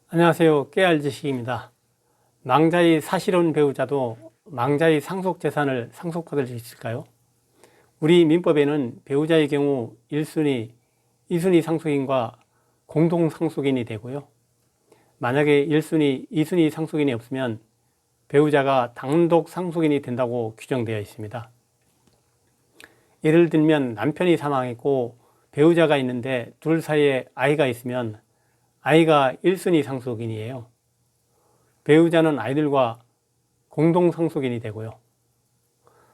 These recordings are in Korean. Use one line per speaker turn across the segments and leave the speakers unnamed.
안녕하세요. 깨알 지식입니다. 망자의 사실혼 배우자도 망자의 상속재산을 상속받을 수 있을까요? 우리 민법에는 배우자의 경우 1순위, 2순위 상속인과 공동 상속인이 되고요. 만약에 1순위, 2순위 상속인이 없으면 배우자가 단독 상속인이 된다고 규정되어 있습니다. 예를 들면 남편이 사망했고 배우자가 있는데 둘 사이에 아이가 있으면 아이가 1순위 상속인이에요. 배우자는 아이들과 공동 상속인이 되고요.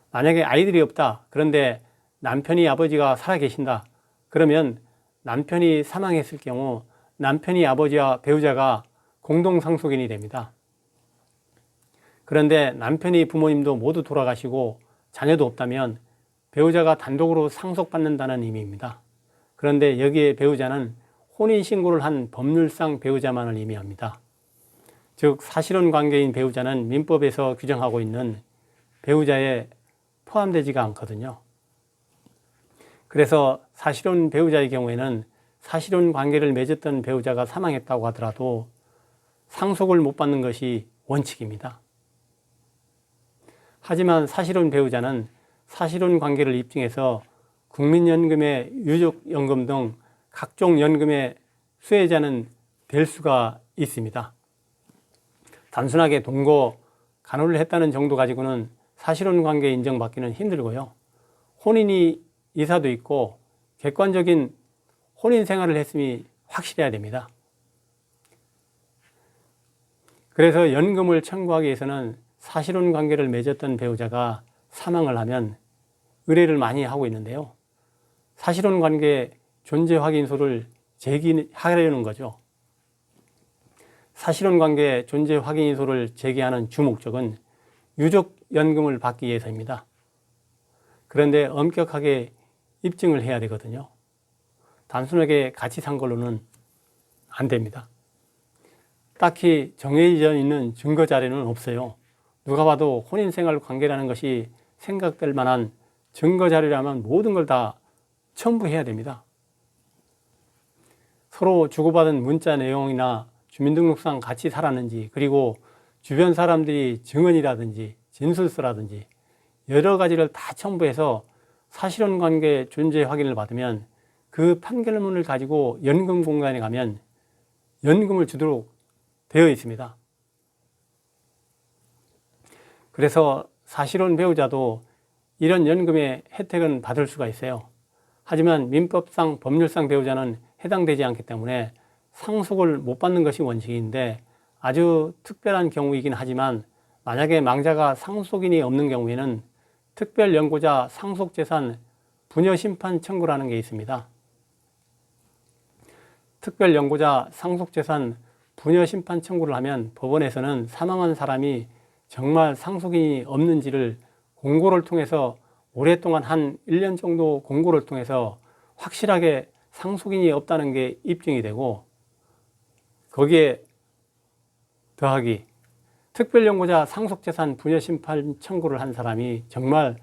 만약에 아이들이 없다. 그런데 남편이 아버지가 살아계신다. 그러면 남편이 사망했을 경우 남편이 아버지와 배우자가 공동 상속인이 됩니다. 그런데 남편이 부모님도 모두 돌아가시고 자녀도 없다면 배우자가 단독으로 상속받는다는 의미입니다. 그런데 여기에 배우자는 혼인신고를 한 법률상 배우자만을 의미합니다. 즉 사실혼 관계인 배우자는 민법에서 규정하고 있는 배우자에 포함되지가 않거든요. 그래서 사실혼 배우자의 경우에는 사실혼 관계를 맺었던 배우자가 사망했다고 하더라도 상속을 못 받는 것이 원칙입니다. 하지만 사실혼 배우자는 사실혼 관계를 입증해서 국민연금의 유족연금 등 각종 연금의 수혜자는 될 수가 있습니다. 단순하게 동거, 간호를 했다는 정도 가지고는 사실혼 관계 인정받기는 힘들고요. 혼인이 이사도 있고 객관적인 혼인 생활을 했음이 확실해야 됩니다. 그래서 연금을 청구하기 위해서는 사실혼 관계를 맺었던 배우자가 사망을 하면 의뢰를 많이 하고 있는데요. 사실혼 관계 존재 확인서를 제기하려는 거죠. 사실혼 관계 존재 확인서를 제기하는 주 목적은 유족연금을 받기 위해서입니다. 그런데 엄격하게 입증을 해야 되거든요. 단순하게 같이 산 걸로는 안 됩니다. 딱히 정해져 있는 증거 자료는 없어요. 누가 봐도 혼인생활 관계라는 것이 생각될 만한 증거 자료라면 모든 걸 다 첨부해야 됩니다. 서로 주고받은 문자 내용이나 주민등록상 같이 살았는지, 그리고 주변 사람들이 증언이라든지 진술서라든지 여러 가지를 다 첨부해서 사실혼 관계 존재 확인을 받으면 그 판결문을 가지고 연금공단에 가면 연금을 주도록 되어 있습니다. 그래서 사실혼 배우자도 이런 연금의 혜택은 받을 수가 있어요. 하지만 민법상, 법률상 배우자는 해당되지 않기 때문에 상속을 못 받는 것이 원칙인데 아주 특별한 경우이긴 하지만 만약에 망자가 상속인이 없는 경우에는 특별연고자 상속재산 부녀심판 청구라는 게 있습니다. 특별연고자 상속재산 부녀심판 청구를 하면 법원에서는 사망한 사람이 정말 상속인이 없는지를 공고를 통해서 오랫동안 한 1년 정도 공고를 통해서 확실하게 상속인이 없다는 게 입증이 되고, 거기에 더하기 특별연고자 상속재산 부녀심판 청구를 한 사람이 정말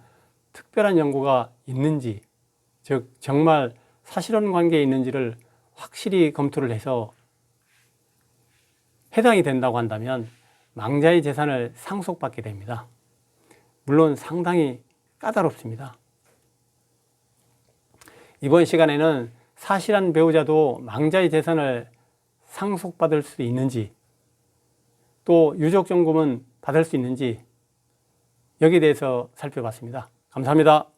특별한 연고가 있는지, 즉 정말 사실혼 관계에 있는지를 확실히 검토를 해서 해당이 된다고 한다면 망자의 재산을 상속받게 됩니다. 물론 상당히 까다롭습니다. 이번 시간에는 사실한 배우자도 망자의 재산을 상속받을 수 있는지, 또 유족연금은 받을 수 있는지 여기에 대해서 살펴봤습니다. 감사합니다.